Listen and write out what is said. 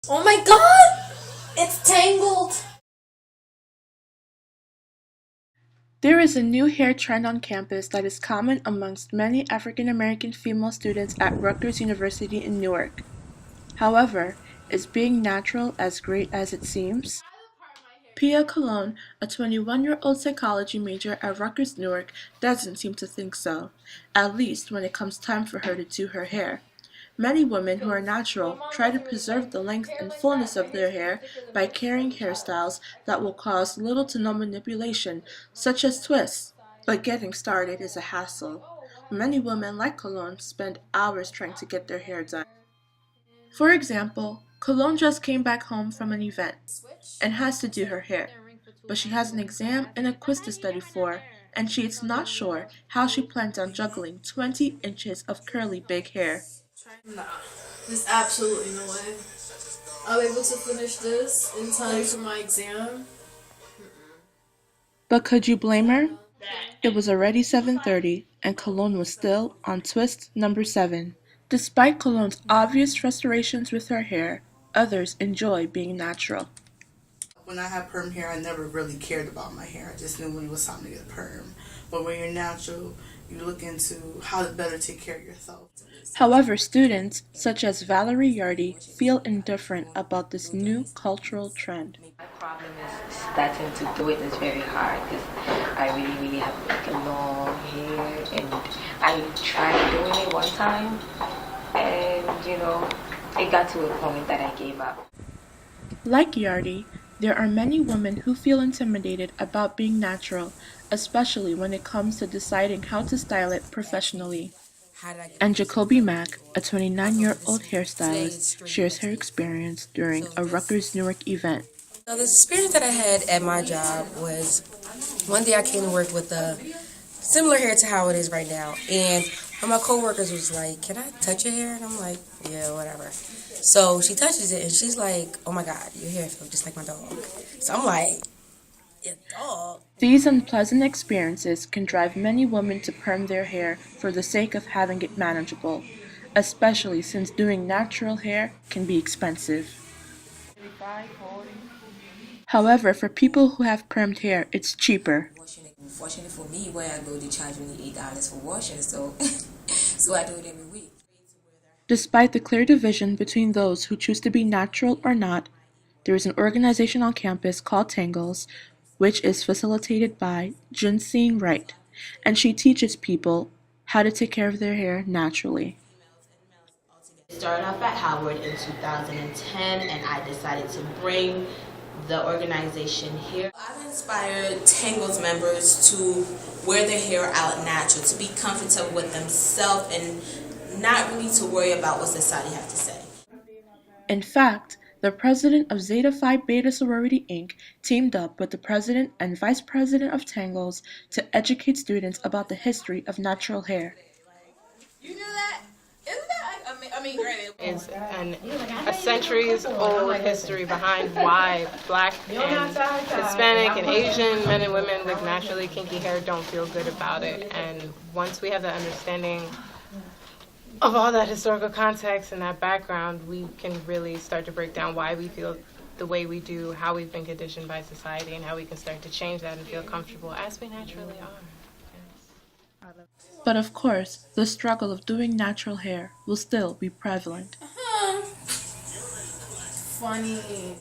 Oh my god! It's tangled! There is a new hair trend on campus that is common amongst many African American female students at Rutgers University in Newark. However, is being natural as great as it seems? Pia Colon, a 21-year-old psychology major at Rutgers Newark, doesn't seem to think so, at least when it comes time for her to do her hair. Many women who are natural try to preserve the length and fullness of their hair by carrying hairstyles that will cause little to no manipulation, such as twists. But getting started is a hassle. Many women like Cologne spend hours trying to get their hair done. For example, Cologne just came back home from an event and has to do her hair, but she has an exam and a quiz to study for, and she is not sure how she plans on juggling 20 inches of curly big hair. Nah, there's absolutely no way. I'll be able to finish this in time for my exam. But could you blame her? It was already 7:30, and Cologne was still on twist number 7. Despite Cologne's obvious frustrations with her hair, others enjoy being natural. When I had perm hair, I never really cared about my hair. I just knew when it was time to get a perm. But when you're natural, you look into how to better take care of yourself. However, students, such as Valerie Yardy, feel indifferent about this new cultural trend. My problem is starting to do it is very hard because I really have like a long hair, and I tried doing it one time, and it got to a point that I gave up. Like Yardy, there are many women who feel intimidated about being natural, especially when it comes to deciding how to style it professionally. And Jacoby Mack, a 29-year-old hairstylist, shares her experience during a Rutgers Newark event. So the experience that I had at my job was one day I came to work with a similar hair to how it is right now, and one of my coworkers was like, "Can I touch your hair?" And I'm like, "Yeah, whatever." So she touches it, and she's like, "Oh my God, your hair feels just like my dog." So I'm like, "Your dog?" These unpleasant experiences can drive many women to perm their hair for the sake of having it manageable, especially since doing natural hair can be expensive. However, for people who have permed hair, it's cheaper. Fortunately for me, where I go, they charge me $8 for washing, so so I do it every week. Despite the clear division between those who choose to be natural or not, there is an organization on campus called Tangles, which is facilitated by Jinseen Wright, and she teaches people how to take care of their hair naturally. Started off at Howard in 2010, and I decided to bring the organization here. I've inspired Tangles members to wear their hair out natural, to be comfortable with themselves and not really to worry about what society has to say. In fact, the president of Zeta Phi Beta Sorority Inc. teamed up with the president and vice president of Tangles to educate students about the history of natural hair. You knew that? Isn't that, granted. Is a centuries-old history behind why Black and Hispanic and Asian men and women with naturally kinky hair don't feel good about it. And once we have that understanding of all that historical context and that background, we can really start to break down why we feel the way we do, how we've been conditioned by society, and how we can start to change that and feel comfortable as we naturally are. But of course, the struggle of doing natural hair will still be prevalent. Funny.